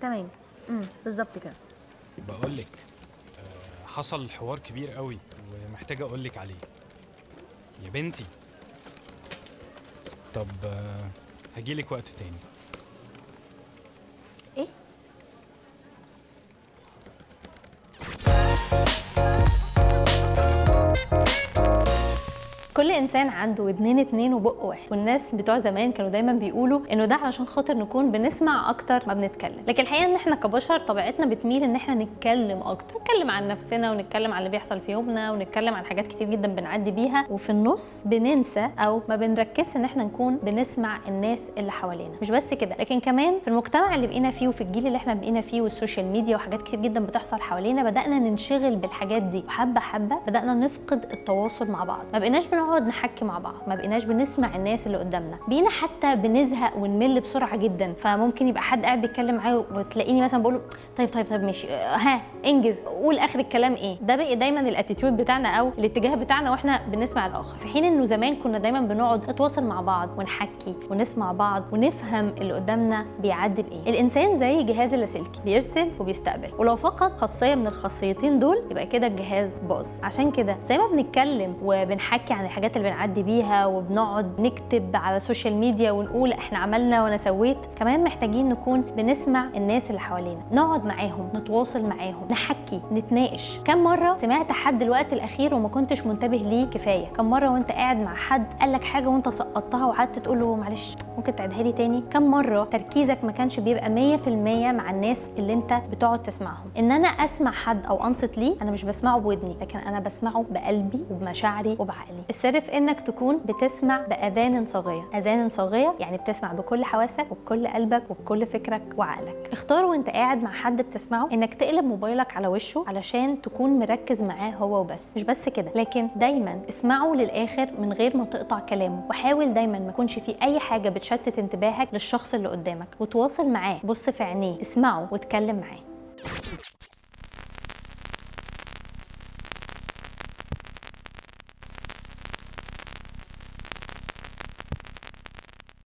تمام. بالظبط كده. بقول لك حصل حوار كبير قوي ومحتاجه اقول لك عليه يا بنتي. طب هجيلك وقت تاني. ايه؟ كل انسان عنده ودنين اتنين وبق واحد، والناس بتوع زمان كانوا دايما بيقولوا انه ده علشان خاطر نكون بنسمع اكتر ما بنتكلم. لكن الحقيقه ان احنا كبشر طبيعتنا بتميل ان احنا نتكلم اكتر، نتكلم عن نفسنا ونتكلم عن اللي بيحصل في يومنا ونتكلم عن حاجات كتير جدا بنعدي بيها، وفي النص بننسى او ما بنركزش ان احنا نكون بنسمع الناس اللي حوالينا. مش بس كده، لكن كمان في المجتمع اللي بقينا فيه وفي الجيل اللي احنا بقينا فيه والسوشيال ميديا وحاجات كتير جدا بتحصل حوالينا، بدانا ننشغل بالحاجات دي، وحبه حبه بدانا نفقد التواصل مع بعض. ما بقيناش بنقعد نحكي مع بعض، ما بقيناش بنسمع الناس اللي قدامنا، بقينا حتى بنزهق ونمل بسرعه جدا. فممكن يبقى حد قاعد بيتكلم معايا وتلاقيني مثلا بقول له طيب ماشي، ها انجز، قول اخر الكلام ايه. ده بقى دايما الاتيتيود بتاعنا او الاتجاه بتاعنا واحنا بنسمع الاخر، في حين انه زمان كنا دايما بنقعد نتواصل مع بعض ونحكي ونسمع بعض ونفهم اللي قدامنا بيعدي بايه. الانسان زي جهاز اللاسلكي، بيرسل وبيستقبل، ولو فقد خاصيه من الخاصيتين دول يبقى كده الجهاز باظ. عشان كده زي ما بنتكلم وبنحكي عن الحاجات اللي بنعدي بيها وبنقعد نكتب على السوشيال ميديا ونقول احنا عملنا وانا سويت، كمان محتاجين نكون بنسمع الناس اللي حوالينا، نقعد معاهم، نتواصل معاهم، نحكي، نتناقش. كم مره سمعت حد الوقت الاخير وما كنتش منتبه ليه كفايه؟ كم مره وانت قاعد مع حد قال لك حاجه وانت سقطتها وقعدت تقول له معلش ممكن تعيدها لي تاني؟ كم مره تركيزك ما كانش بيبقى 100% مع الناس اللي انت بتقعد تسمعهم؟ ان انا اسمع حد او انصت ليه، انا مش بسمعه بودني، لكن انا بسمعه بقلبي وبمشاعري وبعقلي. السر في انك تكون بتسمع بأذان صاغية. أذان صاغية يعني بتسمع بكل حواسك وبكل قلبك وبكل فكرك وعقلك. اختار وانت قاعد مع حد بتسمعه انك تقلب موبايلك على وشه علشان تكون مركز معاه هو وبس. مش بس كده، لكن دايما اسمعه للآخر من غير ما تقطع كلامه، وحاول دايما ما يكونش في اي حاجة بتشتت انتباهك للشخص اللي قدامك، وتواصل معاه، بص في عينيه، اسمعه واتكلم معاه.